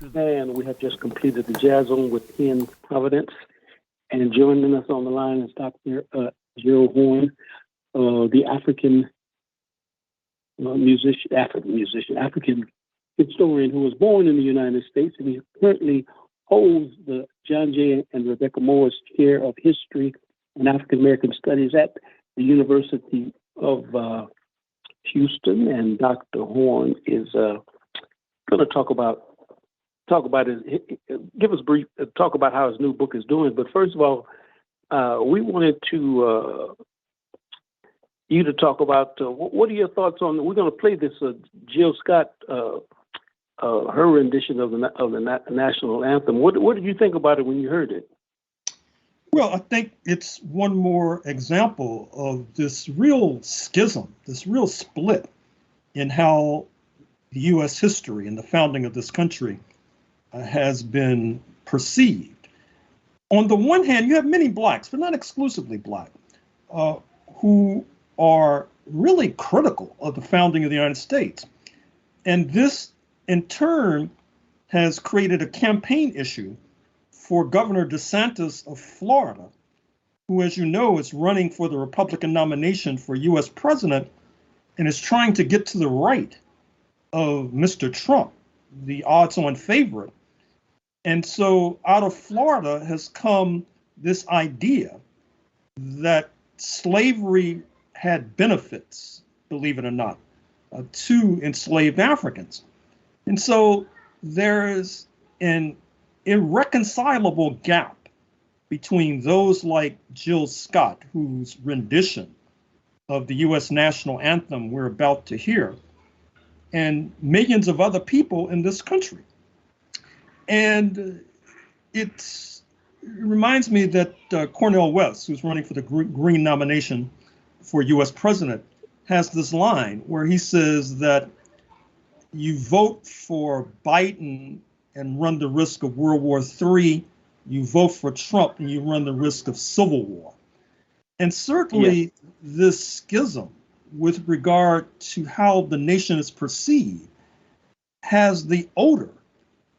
And we have just completed the Jazz Zone with Ian Providence. And joining us on the line is Dr. Gerald Horne, the African African historian who was born in the United States, and he currently holds the John J. and Rebecca Morris Chair of History and African American Studies at the University of Houston. And Dr. Horne is going to talk about give us a brief talk about how his new book is doing. But first of all, we wanted to you to talk about what are your thoughts on. We're going to play this Jill Scott, her rendition of the national anthem. What did you think about it when you heard it? Well, I think it's one more example of this real schism, this real split in how the U.S. history and the founding of this country has been perceived. On the one hand, you have many blacks, but not exclusively black, who are really critical of the founding of the United States. And this, in turn, has created a campaign issue for Governor DeSantis of Florida, who, as you know, is running for the Republican nomination for U.S. president and is trying to get to the right of Mr. Trump, the odds-on favorite. And so out of Florida has come this idea that slavery had benefits, believe it or not, to enslaved Africans. And so there is an irreconcilable gap between those like Jill Scott, whose rendition of the U.S. national anthem we're about to hear, and millions of other people in this country. And it reminds me that Cornel West, who's running for the Green nomination for U.S. president, has this line where he says that you vote for Biden and run the risk of World War III, you vote for Trump and you run the risk of civil war. And certainly this schism with regard to how the nation is perceived has the odor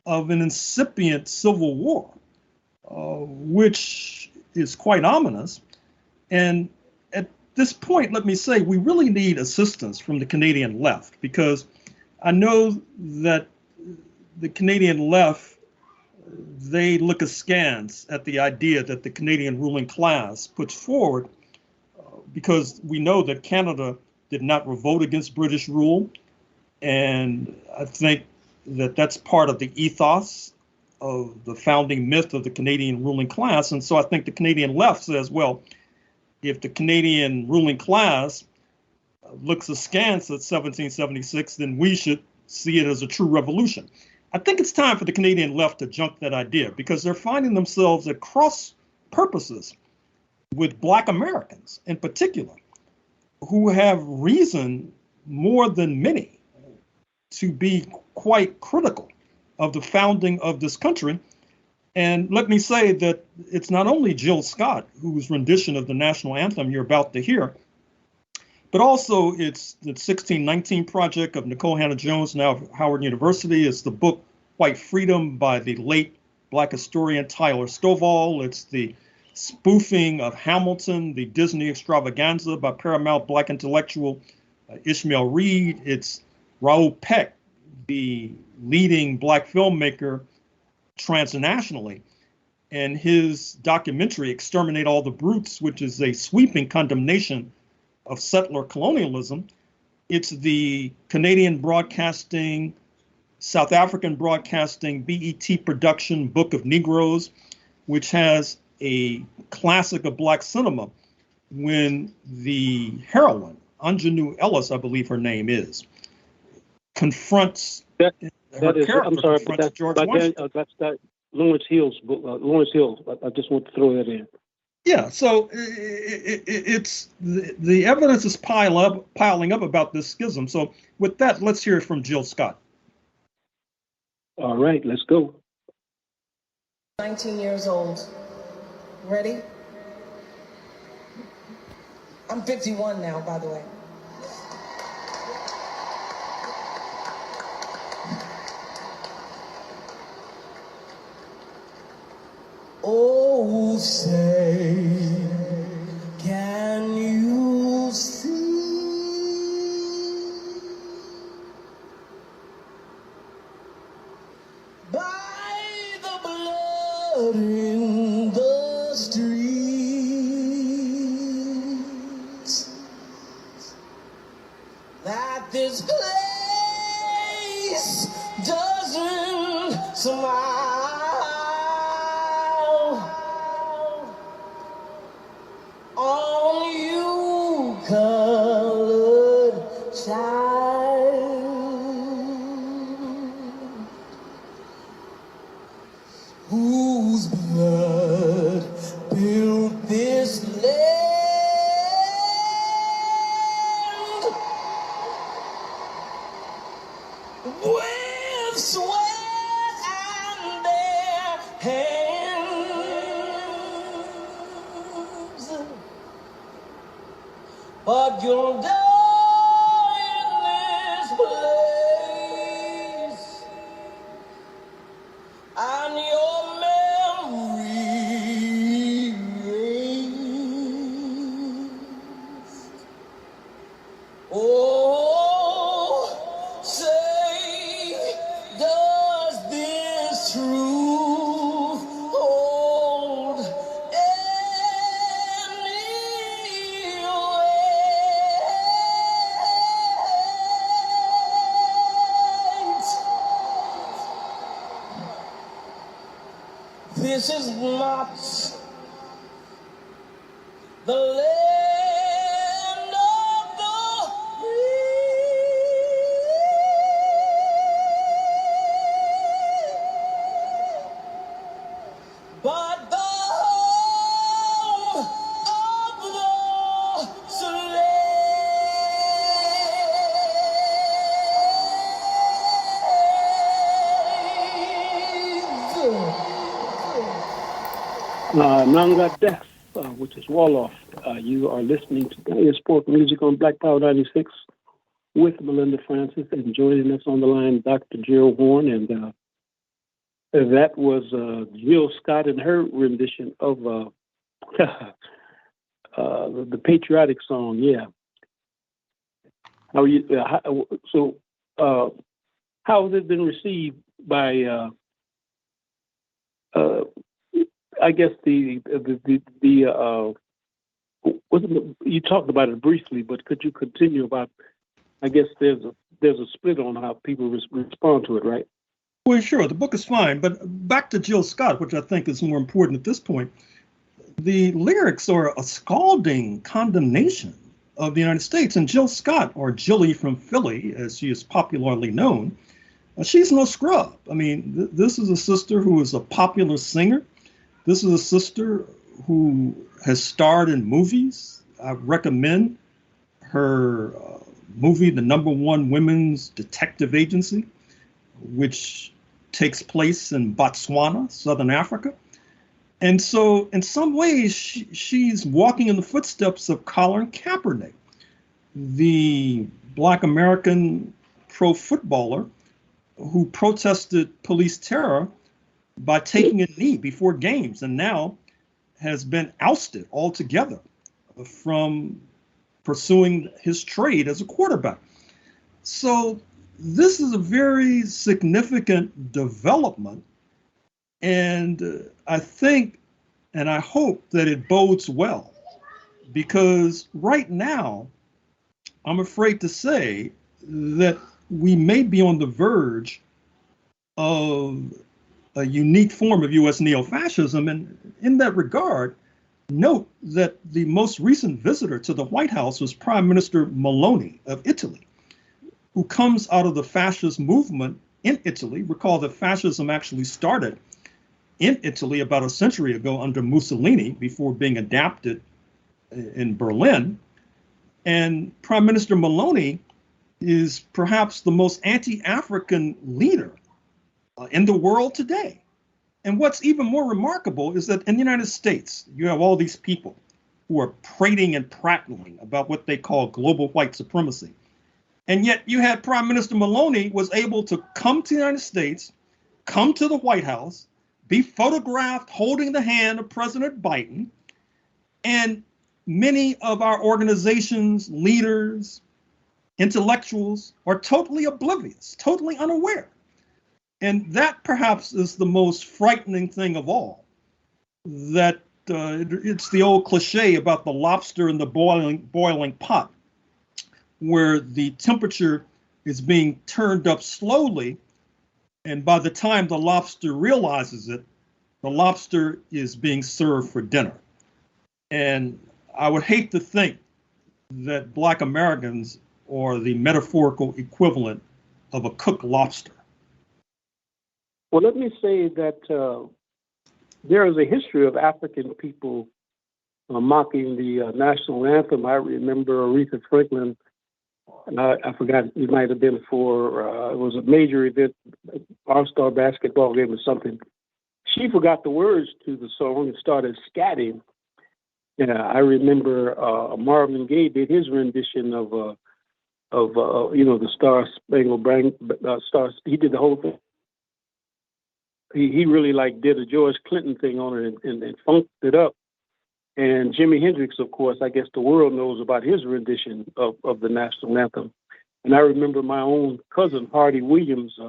of an incipient civil war, which is quite ominous. And at this point, let me say, we really need assistance from the Canadian left, because I know that the Canadian left, they look askance at the idea that the Canadian ruling class puts forward, because we know that Canada did not revolt against British rule. And I think that that's part of the ethos of the founding myth of the Canadian ruling class. And so I think the Canadian left says, well, if the Canadian ruling class looks askance at 1776, then we should see it as a true revolution. I think it's time for the Canadian left to junk that idea, because they're finding themselves at cross purposes with Black Americans in particular, who have reason more than many to be quite critical of the founding of this country. And let me say that it's not only Jill Scott, whose rendition of the national anthem you're about to hear, but also it's the 1619 project of Nicole Hannah-Jones, now of Howard University. It's the book White Freedom by the late Black historian Tyler Stovall. It's the spoofing of Hamilton, the Disney extravaganza by Paramount Black intellectual Ishmael Reed. It's Raoul Peck, the leading Black filmmaker transnationally, and his documentary Exterminate All the Brutes, which is a sweeping condemnation of settler colonialism. It's the Canadian Broadcasting, South African Broadcasting, BET production Book of Negroes, which has a classic of Black cinema when the heroine, Anjanou Ellis, I believe her name is, confronts George Washington. That's Lawrence Hill's book. Lawrence Hill. I just want to throw that in. Yeah, so it's the evidence is piling up about this schism. So with that, let's hear it from Jill Scott. All right, let's go. 19 years old. Ready? I'm 51 now, by the way. say, can you see? By the blood in the streets, that this place doesn't smile on you, colored child, whose blood built this land with sweat and their hands. But you'll die in this place, and your memory erased. Oh, say, does this truth hold any weight? This is not the land of the free, but the home of the slave. Nanga Death, which is Wolof. You are listening to Diasporic Music on Black Power 96 with Melinda Francis, and joining us on the line, Dr. Gerald Horne. And that was Jill Scott and her rendition of the patriotic song. Yeah. How are you? How has it been received by? I guess you talked about it briefly, but could you continue about? I guess there's a split on how people respond to it, right? Well, sure, the book is fine, but back to Jill Scott, which I think is more important at this point. The lyrics are a scalding condemnation of the United States, and Jill Scott, or Jilly from Philly, as she is popularly known, she's no scrub. I mean, this is a sister who is a popular singer. This is a sister who has starred in movies. I recommend her movie, The #1 Women's Detective Agency, which takes place in Botswana, Southern Africa. And so in some ways, she's walking in the footsteps of Colin Kaepernick, the Black American pro footballer who protested police terror by taking a knee before games, and now has been ousted altogether from pursuing his trade as a quarterback. So this is a very significant development, and I think and I hope that it bodes well, because right now, I'm afraid to say that we may be on the verge of a unique form of U.S. neo-fascism. And in that regard, note that the most recent visitor to the White House was Prime Minister Meloni of Italy, who comes out of the fascist movement in Italy. Recall that fascism actually started in Italy about a century ago under Mussolini before being adapted in Berlin. And Prime Minister Meloni is perhaps the most anti-African leader in the world today. And what's even more remarkable is that in the United States, you have all these people who are prating and prattling about what they call global white supremacy. And yet you had Prime Minister Meloni was able to come to the United States, come to the White House, be photographed holding the hand of President Biden. And many of our organizations, leaders, intellectuals are totally oblivious, totally unaware. And that perhaps is the most frightening thing of all, that it's the old cliche about the lobster in the boiling pot, where the temperature is being turned up slowly. And by the time the lobster realizes it, the lobster is being served for dinner. And I would hate to think that Black Americans are the metaphorical equivalent of a cooked lobster. Well, let me say that there is a history of African people mocking the national anthem. I remember Aretha Franklin, I forgot, it might have been for, it was a major event, all-star basketball game or something. She forgot the words to the song and started scatting. Yeah, I remember Marvin Gaye did his rendition of the Star Spangled Star. He did the whole thing. He really did a George Clinton thing on it and funked it up. And Jimi Hendrix, of course, I guess the world knows about his rendition of the national anthem. And I remember my own cousin Hardy Williams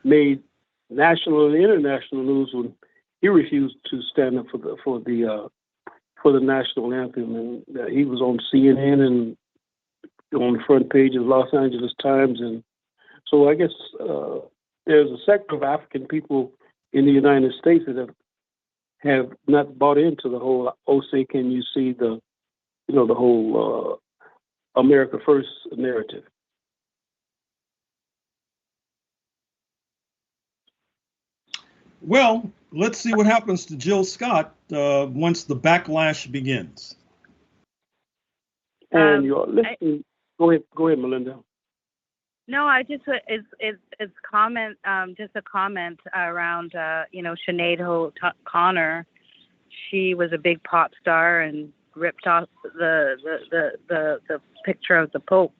made national and international news when he refused to stand up for the national anthem, and he was on CNN and on the front page of Los Angeles Times. And so I guess there's a sector of African people in the United States that have not bought into the whole say can you see the whole America First narrative. Well, let's see what happens to Jill Scott once the backlash begins. And you're listening. Go ahead, Melinda. No, I just it's comment, just a comment around Sinead O'Connor. She was a big pop star and ripped off the picture of the Pope.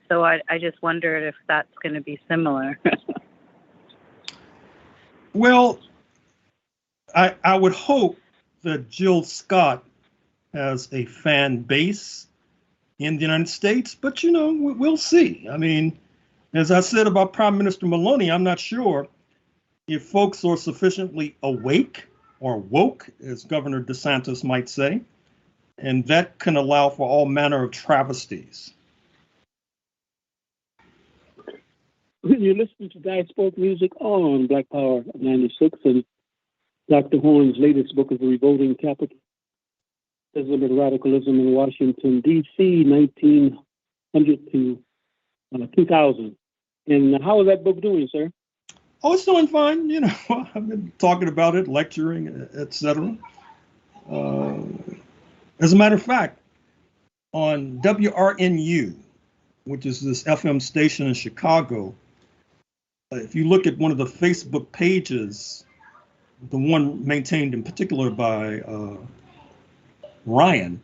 So I just wondered if that's going to be similar. Well, I would hope that Jill Scott has a fan base in the United States, but we'll see. I mean, as I said about Prime Minister Meloni, I'm not sure if folks are sufficiently awake or woke, as Governor DeSantis might say, and that can allow for all manner of travesties. You're listening to Diasporic Music on Black Power 96, and Dr. Horne's latest book is Revolting, Capitalism and Radicalism in Washington, D.C., 1900 to 2000. And how is that book doing, sir? Oh, it's doing fine. I've been talking about it, lecturing, etc. As a matter of fact, on WRNU, which is this FM station in Chicago, if you look at one of the Facebook pages, the one maintained in particular by Ryan,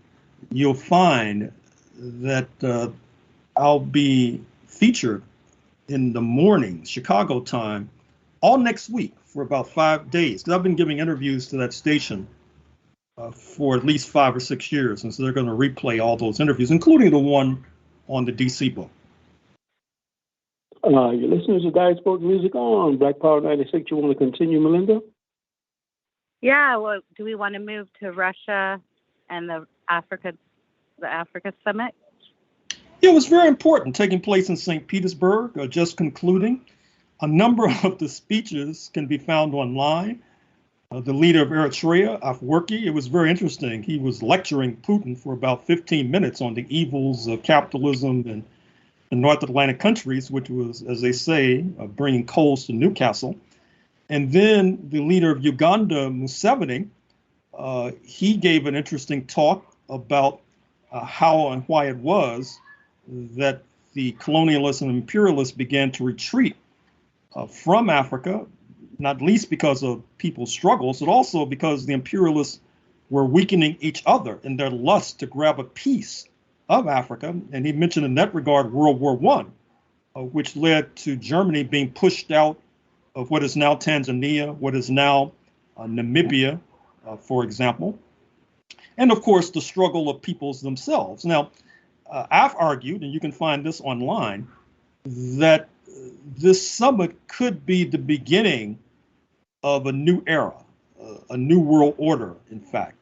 you'll find that I'll be featured in the morning, Chicago time, all next week for about 5 days. Because I've been giving interviews to that station for at least 5 or 6 years. And so they're going to replay all those interviews, including the one on the DC book. You're listening to Diasporic Music on Black Power 96. You want to continue, Melinda? Yeah, well, do we want to move to Russia and the Africa Summit? Yeah, it was very important, taking place in St. Petersburg, just concluding. A number of the speeches can be found online. The leader of Eritrea, Afwerki, it was very interesting. He was lecturing Putin for about 15 minutes on the evils of capitalism and the North Atlantic countries, which was, as they say, bringing coals to Newcastle. And then the leader of Uganda, Museveni, he gave an interesting talk about how and why it was that the colonialists and imperialists began to retreat from Africa, not least because of people's struggles, but also because the imperialists were weakening each other in their lust to grab a piece of Africa. And he mentioned in that regard World War I, which led to Germany being pushed out of what is now Tanzania, what is now Namibia, for example, and of course the struggle of peoples themselves. Now, I've argued, and you can find this online, that this summit could be the beginning of a new era, a new world order, in fact.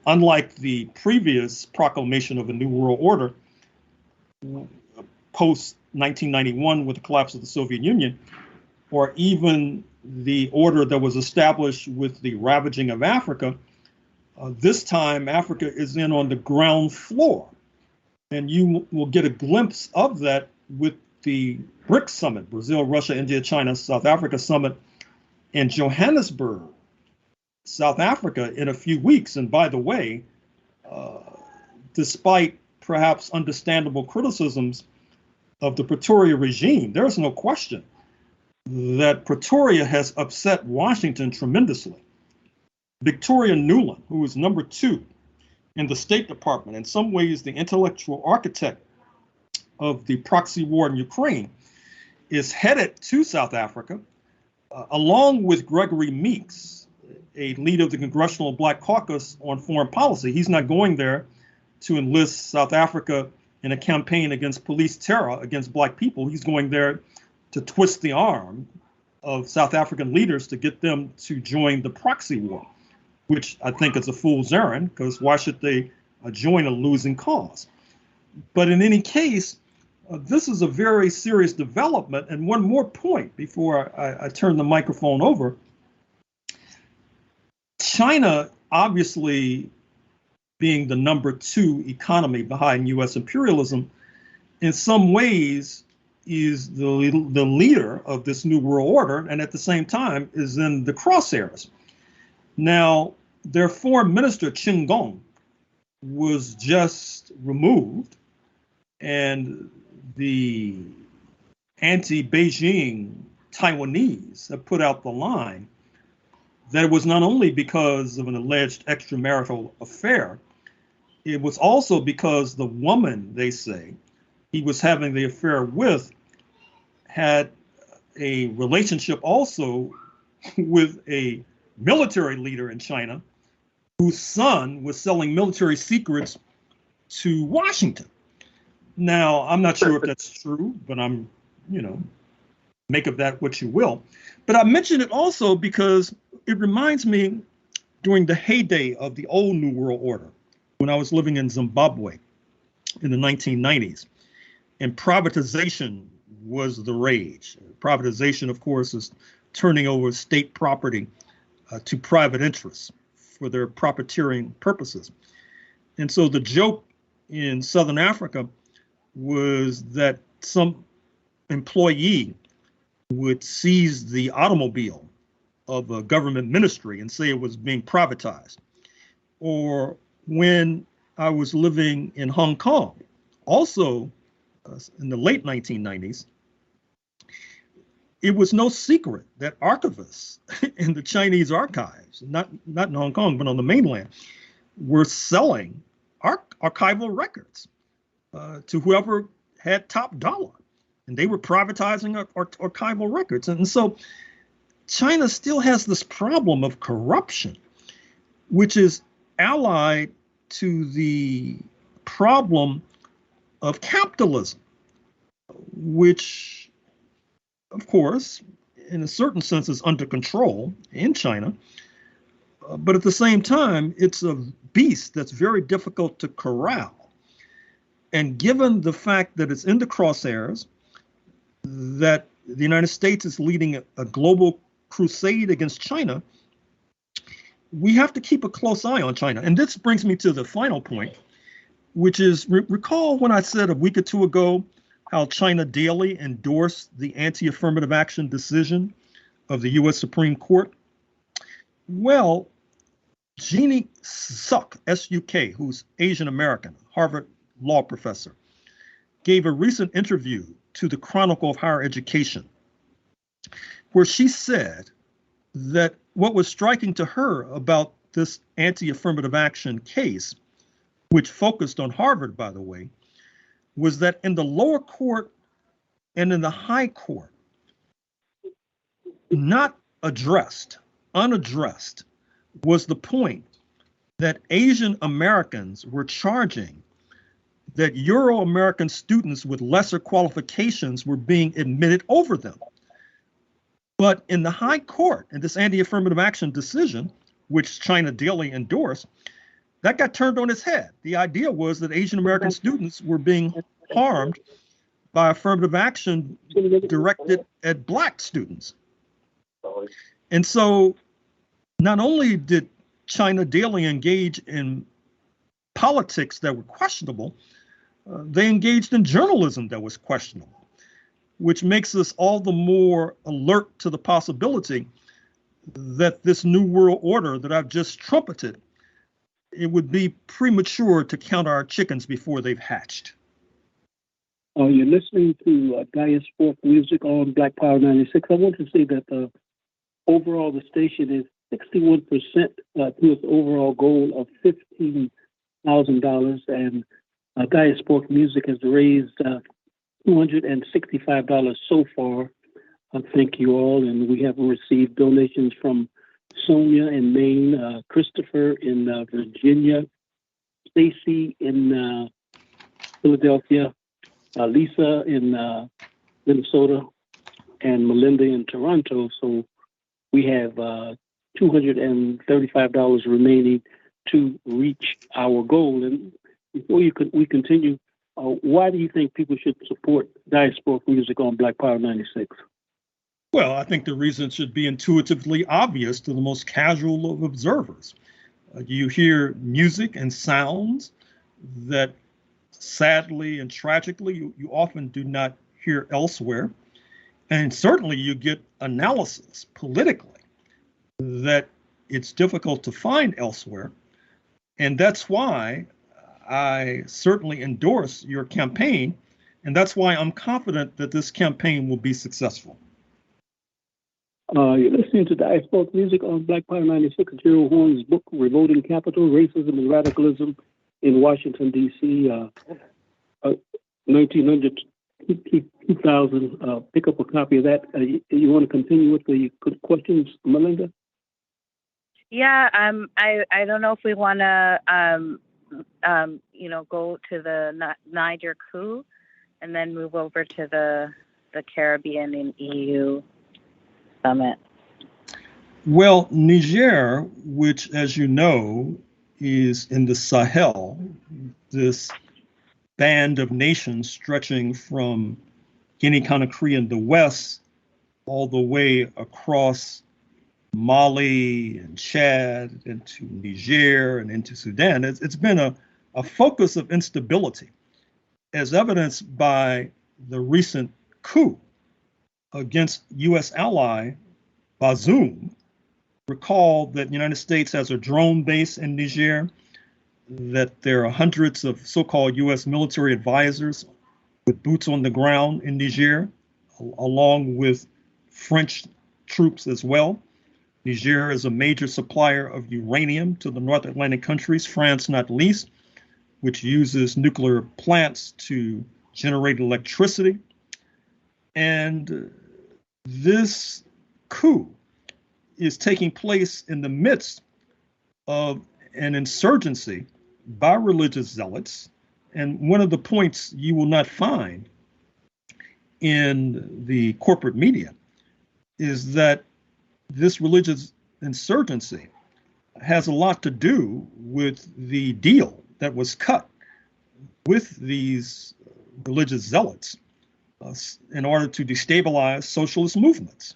Unlike the previous proclamation of a new world order post 1991 with the collapse of the Soviet Union, or even the order that was established with the ravaging of Africa, this time Africa is in on the ground floor. And you will get a glimpse of that with the BRICS summit, Brazil, Russia, India, China, South Africa summit in Johannesburg, South Africa in a few weeks. And by the way, despite perhaps understandable criticisms of the Pretoria regime, there is no question that Pretoria has upset Washington tremendously. Victoria Nuland, who is number 2 in the State Department, in some ways the intellectual architect of the proxy war in Ukraine, is headed to South Africa, along with Gregory Meeks, a leader of the Congressional Black Caucus on foreign policy. He's not going there to enlist South Africa in a campaign against police terror against Black people. He's going there to twist the arm of South African leaders to get them to join the proxy war, which I think is a fool's errand, because why should they join a losing cause? But in any case, this is a very serious development. And one more point before I turn the microphone over. China, obviously being the number 2 economy behind US imperialism, in some ways is the leader of this new world order, and at the same time is in the crosshairs. Now, their foreign minister, Qin Gong, was just removed, and the anti-Beijing Taiwanese have put out the line that it was not only because of an alleged extramarital affair, it was also because the woman, they say, he was having the affair with had a relationship also with a military leader in China whose son was selling military secrets to Washington. Now, I'm not sure if that's true, but I'm, make of that what you will. But I mention it also because it reminds me during the heyday of the old New World Order, when I was living in Zimbabwe in the 1990s, and privatization was the rage. Privatization, of course, is turning over state property to private interests for their profiteering purposes. And so the joke in Southern Africa was that some employee would seize the automobile of a government ministry and say it was being privatized. Or when I was living in Hong Kong, also in the late 1990s, it was no secret that archivists in the Chinese archives, not in Hong Kong, but on the mainland, were selling archival records to whoever had top dollar. And they were privatizing archival records. And so China still has this problem of corruption, which is allied to the problem of capitalism, which, of course, in a certain sense is under control in China. But at the same time, it's a beast that's very difficult to corral. And given the fact that it's in the crosshairs, that the United States is leading a global crusade against China, we have to keep a close eye on China. And this brings me to the final point, which is, recall when I said a week or two ago how China Daily endorsed the anti-affirmative action decision of the US Supreme Court? Well, Jeannie Suk, S-U-K, who's Asian American, Harvard law professor, gave a recent interview to the Chronicle of Higher Education, where she said that what was striking to her about this anti-affirmative action case, which focused on Harvard, by the way, was that in the lower court and in the high court, not addressed, unaddressed, was the point that Asian Americans were charging that Euro-American students with lesser qualifications were being admitted over them. But in the High Court, in this anti-affirmative action decision, which China daily endorsed, that got turned on its head. The idea was that Asian American students were being harmed by affirmative action directed at Black students. And so not only did China daily engage in politics that were questionable, they engaged in journalism that was questionable, which makes us all the more alert to the possibility that this new world order that I've just trumpeted, it would be premature to count our chickens before they've hatched. You're listening to Diasporic music on Black Power 96. I want to say that overall the station is 61% to its overall goal of $15,000, and Diasporic music has raised $265 so far. Thank you all, and we have received donations from Sonia in Maine, Christopher in Virginia, Stacy in Philadelphia, Lisa in Minnesota, and Melinda in Toronto. So we have $235 remaining to reach our goal. And before we continue, why do you think people should support Diasporic music on Black Power 96? Well, I think the reason should be intuitively obvious to the most casual of observers. You hear music and sounds that sadly and tragically you often do not hear elsewhere. And certainly you get analysis politically that it's difficult to find elsewhere. And that's why I certainly endorse your campaign. And that's why I'm confident that this campaign will be successful. You're listening to Diasporic music on Black Power 96, Gerald Horne's book, Revolting Capital, Racism and Radicalism in Washington, D.C., 1900 2000. Pick up a copy of that. You want to continue with the questions, Melinda? Yeah, I don't know if we want to, go to the Niger coup and then move over to the Caribbean and EU summit. Well, Niger, which, as you know, is in the Sahel, this band of nations stretching from Guinea-Conakry in the west all the way across Mali and Chad into Niger and into Sudan. It's been a focus of instability, as evidenced by the recent coup against U.S. ally Bazoum. Recall that the United States has a drone base in Niger, that there are hundreds of so-called U.S. military advisors with boots on the ground in Niger, along with French troops as well. Niger is a major supplier of uranium to the North Atlantic countries, France not least, which uses nuclear plants to generate electricity. And this coup is taking place in the midst of an insurgency by religious zealots. And one of the points you will not find in the corporate media is that this religious insurgency has a lot to do with the deal that was cut with these religious zealots in order to destabilize socialist movements,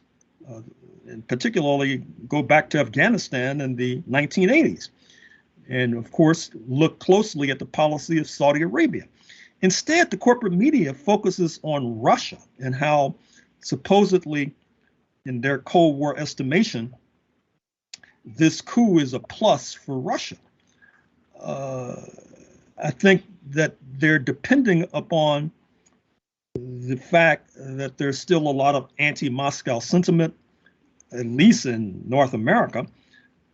and particularly go back to Afghanistan in the 1980s. And of course, look closely at the policy of Saudi Arabia. Instead, the corporate media focuses on Russia and how supposedly, in their Cold War estimation, this coup is a plus for Russia. I think that they're depending upon the fact that there's still a lot of anti-Moscow sentiment, at least in North America,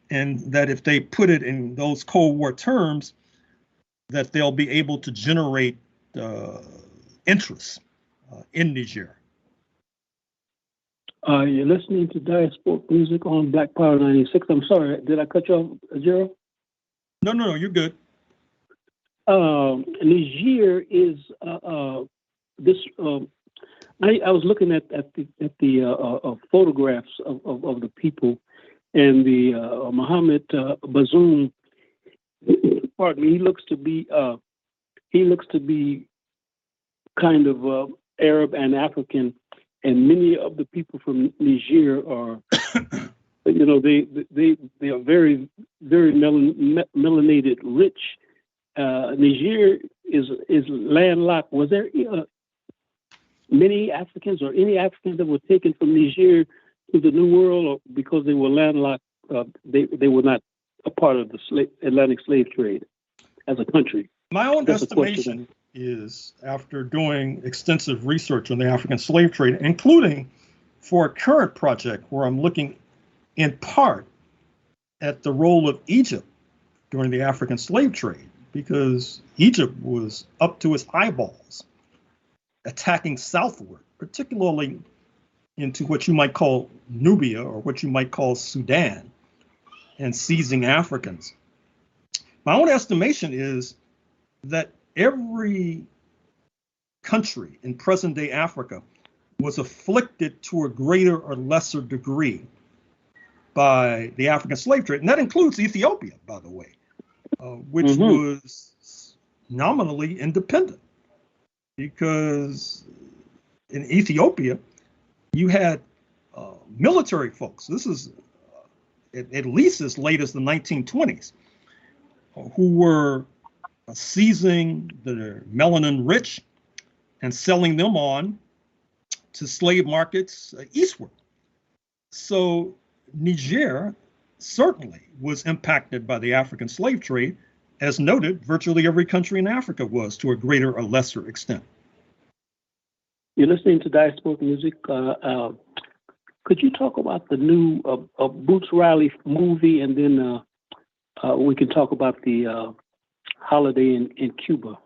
and that if they put it in those Cold War terms, that they'll be able to generate interest in Niger. You're listening to Diasporic Music on Black Power 96. I'm sorry, did I cut you off, Gerald? No, you're good. Niger is this. I was looking at the photographs of the people, and the Mohammed Bazoum. Pardon me. He looks to be kind of Arab and African, and many of the people from Niger are, they are very melanated, rich. Niger is landlocked. Was there many Africans or any Africans that were taken from Niger to the New World, or because they were landlocked, they were not a part of the Atlantic slave trade as a country? My own estimation is, after doing extensive research on the African slave trade, including for a current project where I'm looking in part at the role of Egypt during the African slave trade, because Egypt was up to its eyeballs attacking southward, particularly into what you might call Nubia or what you might call Sudan, and seizing Africans. My own estimation is that every country in present-day Africa was afflicted to a greater or lesser degree by the African slave trade. And that includes Ethiopia, by the way, which was nominally independent. Because in Ethiopia, you had military folks. This is at least as late as the 1920s, who were seizing the melanin rich and selling them on to slave markets eastward. So Niger certainly was impacted by the African slave trade. As noted, virtually every country in Africa was, to a greater or lesser extent. You're listening to Diasporic Music. Could you talk about the new Boots Riley movie, and then we can talk about the holiday in Cuba?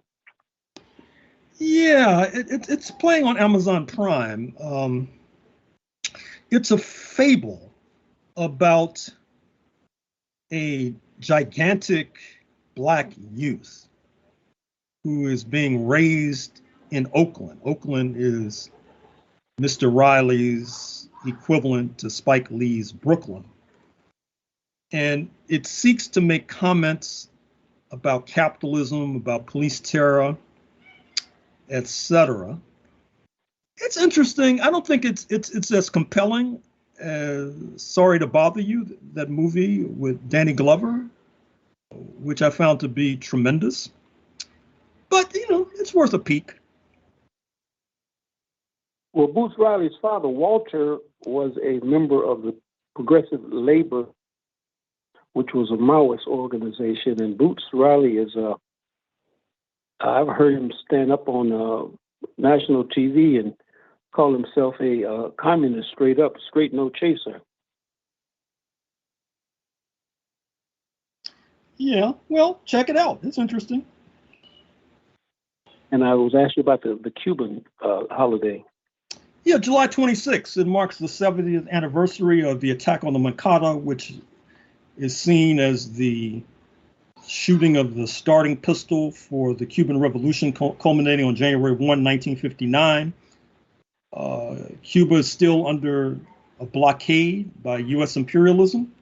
Yeah, it's playing on Amazon Prime. It's a fable about a gigantic Black youth who is being raised in Oakland. Oakland is Mr. Riley's equivalent to Spike Lee's Brooklyn. And it seeks to make comments about capitalism, about police terror, etc. It's interesting. I don't think it's as compelling as Sorry to Bother You, that movie with Danny Glover, which I found to be tremendous. But, it's worth a peek. Well, Boots Riley's father, Walter, was a member of the Progressive Labor, which was a Maoist organization. And Boots Riley is I've heard him stand up on national TV and call himself a communist, straight no chaser. Yeah, well, check it out. It's interesting. And I was asking about the Cuban holiday. Yeah, July 26th. It marks the 70th anniversary of the attack on the Moncada, which is seen as the shooting of the starting pistol for the Cuban Revolution, culminating on January 1, 1959. Cuba is still under a blockade by U.S. imperialism,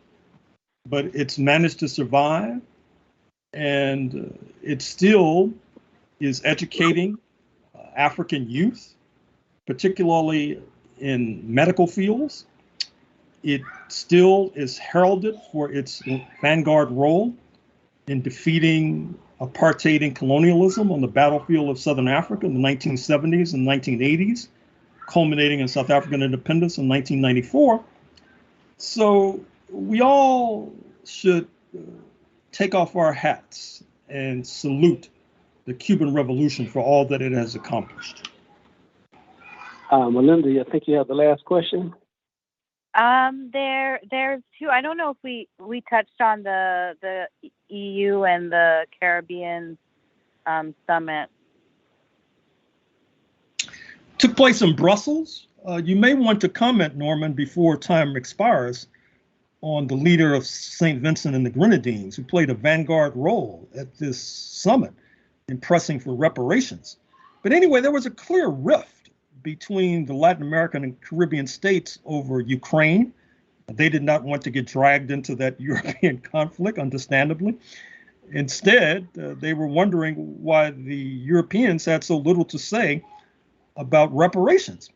but it's managed to survive, and it still is educating African youth, particularly in medical fields. It still is heralded for its vanguard role in defeating apartheid and colonialism on the battlefield of Southern Africa in the 1970s and 1980s, culminating in South African independence in 1994. So we all should take off our hats and salute the Cuban Revolution for all that it has accomplished. Melinda, I think you have the last question. There's two. I don't know if we touched on the EU and the Caribbean summit. Took place in Brussels You may want to comment, Norman, before time expires, on the leader of St. Vincent and the Grenadines, who played a vanguard role at this summit in pressing for reparations. But anyway, there was a clear rift between the Latin American and Caribbean states over Ukraine. They did not want to get dragged into that European conflict, understandably. Instead, they were wondering why the Europeans had so little to say about reparations.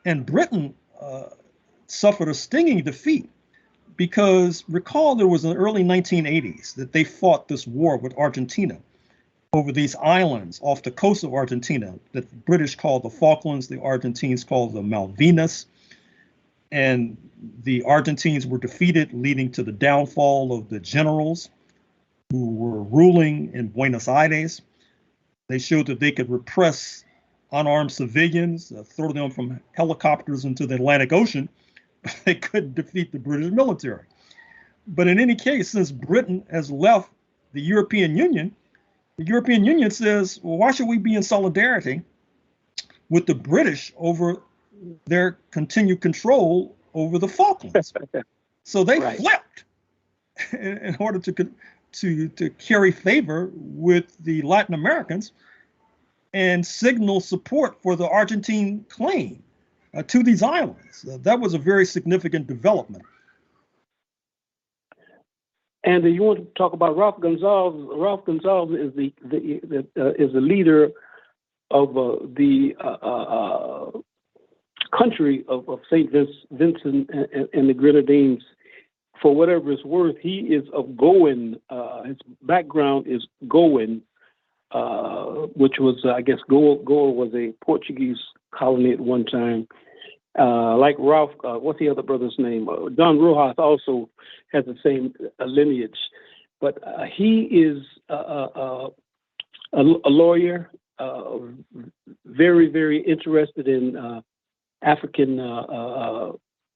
And Britain suffered a stinging defeat because recall there was in the early 1980s that they fought this war with Argentina over these islands off the coast of Argentina that the British called the Falklands, the Argentines called the Malvinas. And the Argentines were defeated, leading to the downfall of the generals who were ruling in Buenos Aires. They showed that they could repress unarmed civilians, throw them from helicopters into the Atlantic Ocean, but they couldn't defeat the British military. But in any case, since Britain has left the European Union says, well, why should we be in solidarity with the British over their continued control over the Falklands? So they flipped in order to carry favor with the Latin Americans and signal support for the Argentine claim to these islands. That was a very significant development. And you want to talk about Ralph Gonsalves? Ralph Gonsalves is the leader of the country of St. Vincent and the Grenadines. For whatever it's worth, he is of Goan. His background is Goan, which was, I guess, Goa was a Portuguese colony at one time. Like Ralph, what's the other brother's name? Don Rojas also has the same lineage, but he is a lawyer, very, very interested in African,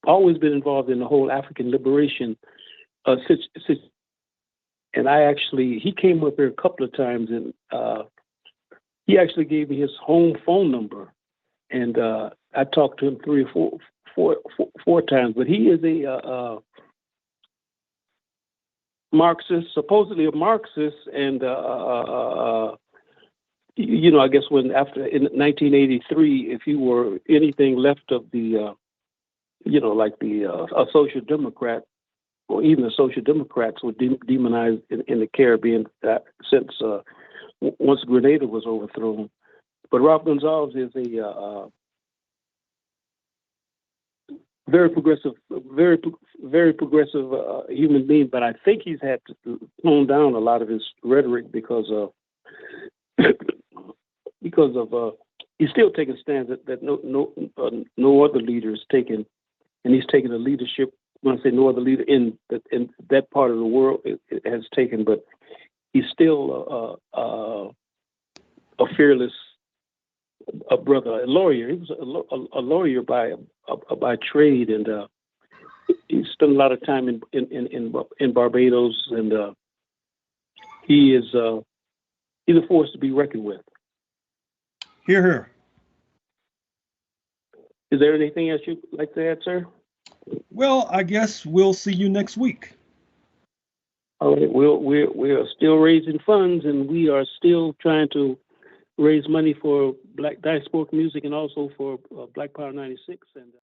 always been involved in the whole African liberation. And he came up here a couple of times, and he actually gave me his home phone number. And I talked to him three or four times, but he is a Marxist, supposedly a Marxist, and I guess in 1983, if you were anything left of the, a social democrat, or even the social democrats were demonized in the Caribbean since once Grenada was overthrown. But Ralph Gonsalves is a very progressive human being. But I think he's had to tone down a lot of his rhetoric because of he's still taking stands that no other leader is taking, and he's taking a leadership. When I say no other leader in that part of the world it has taken, but he's still a fearless. A brother, a lawyer. He was a lawyer by trade, and he spent a lot of time in Barbados, and he's a force to be reckoned with. Hear, hear. Is there anything else you'd like to add, sir? Well, I guess we'll see you next week. All right. We are still raising funds, and we are still trying to raise money for Black Diasporic music and also for Black Power 96. And